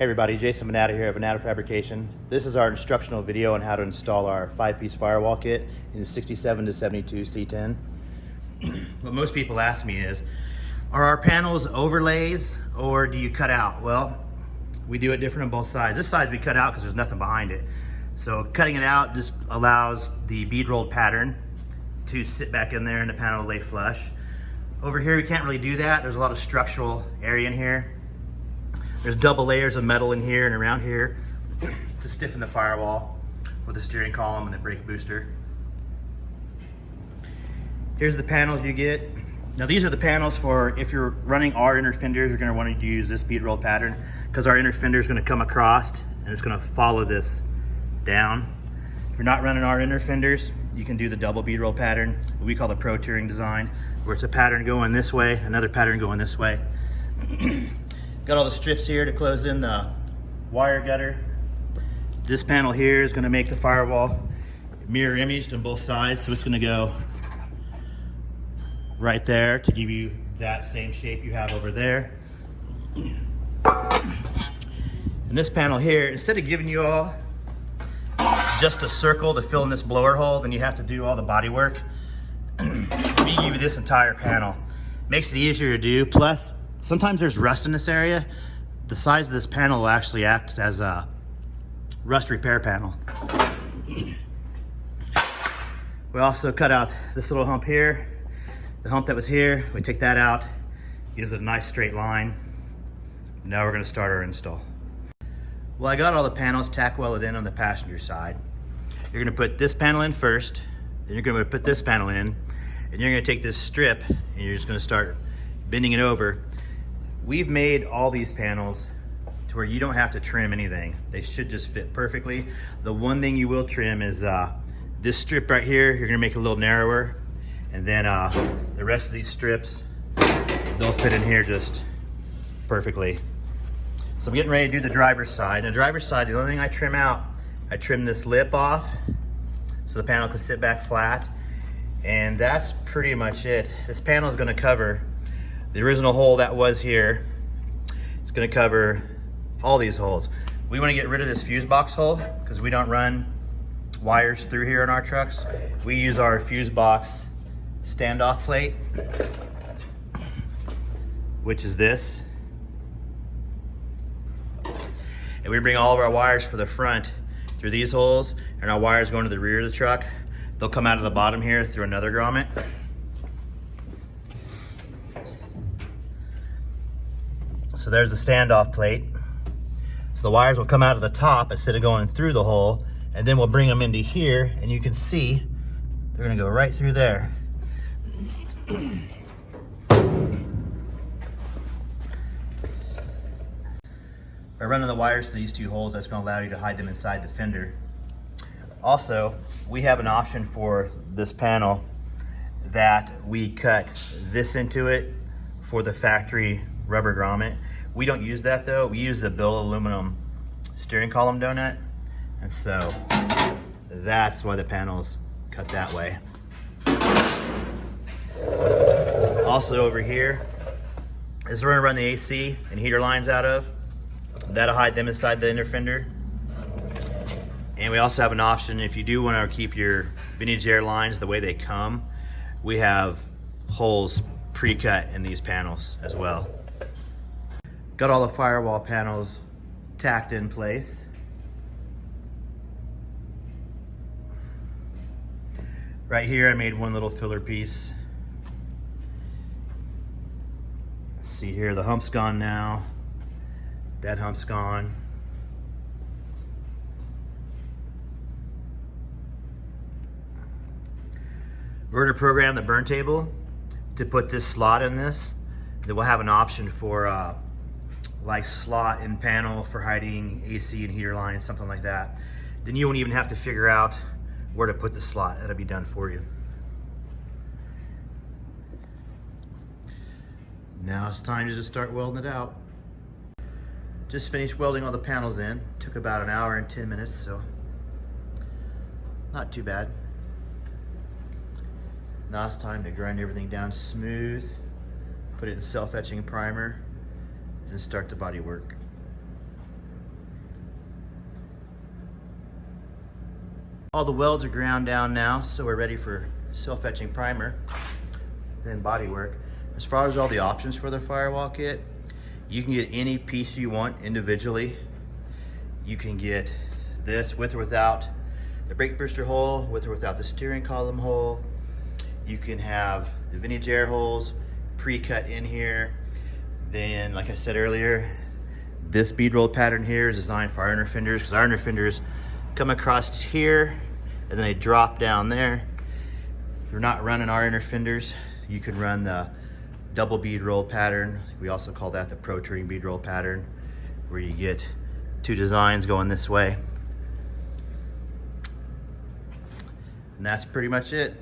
Hey everybody, Jason Manata here of Manata Fabrication. This is our instructional video on how to install our 5-piece firewall kit in 67 to 72 C10. What most people ask me is, are our panels overlays or do you cut out? Well, we do it different on both sides. This side we cut out because there's nothing behind it. So cutting it out just allows the bead rolled pattern to sit back in there and the panel to lay flush. Over here we can't really do that. There's a lot of structural area in here. There's double layers of metal in here and around here to stiffen the firewall with the steering column and the brake booster. Here's the panels you get. Now these are the panels for if you're running our inner fenders, you're going to want to use this bead roll pattern because our inner fender is going to come across and it's going to follow this down. If you're not running our inner fenders, you can do the double bead roll pattern, what we call the Pro Touring design, where it's a pattern going this way, another pattern going this way. Got all the strips here to close in the wire gutter. This panel here is going to make the firewall mirror imaged on both sides, so it's going to go right there to give you that same shape you have over there. And this panel here, instead of giving you all just a circle to fill in this blower hole, then you have to do all the body work. We give you this entire panel. Makes it easier to do, plus sometimes there's rust in this area. The size of this panel will actually act as a rust repair panel. We also cut out this little hump here. The hump that was here, we take that out, gives it a nice straight line. Now we're gonna start our install. Well, I got all the panels tack welded in on the passenger side. You're gonna put this panel in first, then you're gonna put this panel in, and you're gonna take this strip and you're just gonna start bending it over. We've made all these panels to where you don't have to trim anything. They should just fit perfectly. The one thing you will trim is this strip right here. You're gonna make it a little narrower, and then the rest of these strips, they'll fit in here just perfectly. So I'm getting ready to do the driver's side. And the driver's side, the only thing I trim out, I trim this lip off so the panel can sit back flat. And that's pretty much it. This panel is gonna cover the original hole that was here. It's gonna cover all these holes. We wanna get rid of this fuse box hole because we don't run wires through here in our trucks. We use our fuse box standoff plate, which is this. And we bring all of our wires for the front through these holes, and our wires going to the rear of the truck. They'll come out of the bottom here through another grommet. So there's the standoff plate. So the wires will come out of the top instead of going through the hole, and then we'll bring them into here, and you can see they're gonna go right through there. By running the wires through these two holes, that's gonna allow you to hide them inside the fender. Also, we have an option for this panel that we cut this into it for the factory rubber grommet. We don't use that though. We use the billet aluminum steering column donut. And so that's why the panel's cut that way. Also over here is where we're gonna run the AC and heater lines out of. That'll hide them inside the inner fender. And we also have an option if you do want to keep your vintage air lines the way they come, we have holes pre-cut in these panels as well. Got all the firewall panels tacked in place. Right here I made one little filler piece. Let's see here, the hump's gone now. That hump's gone. We're gonna program the burn table to put this slot in this. Then we'll have an option for like slot in panel for hiding AC and heater lines, something like that. Then you won't even have to figure out where to put the slot. That'll be done for you. Now it's time to just start welding it out. Just finished welding all the panels in. Took about an hour and 10 minutes, so not too bad. Now it's time to grind everything down smooth, put it in self-etching primer, then start the body work. All the welds are ground down now, so we're ready for self-etching primer, then body work. As far as all the options for the firewall kit, you can get any piece you want individually. You can get this with or without the brake booster hole, with or without the steering column hole. You can have the vintage air holes pre-cut in here. Then, like I said earlier, this bead roll pattern here is designed for our inner fenders, because our inner fenders come across here and then they drop down there. If you're not running our inner fenders, you can run the double bead roll pattern. We also call that the protruding bead roll pattern, where you get two designs going this way. And that's pretty much it.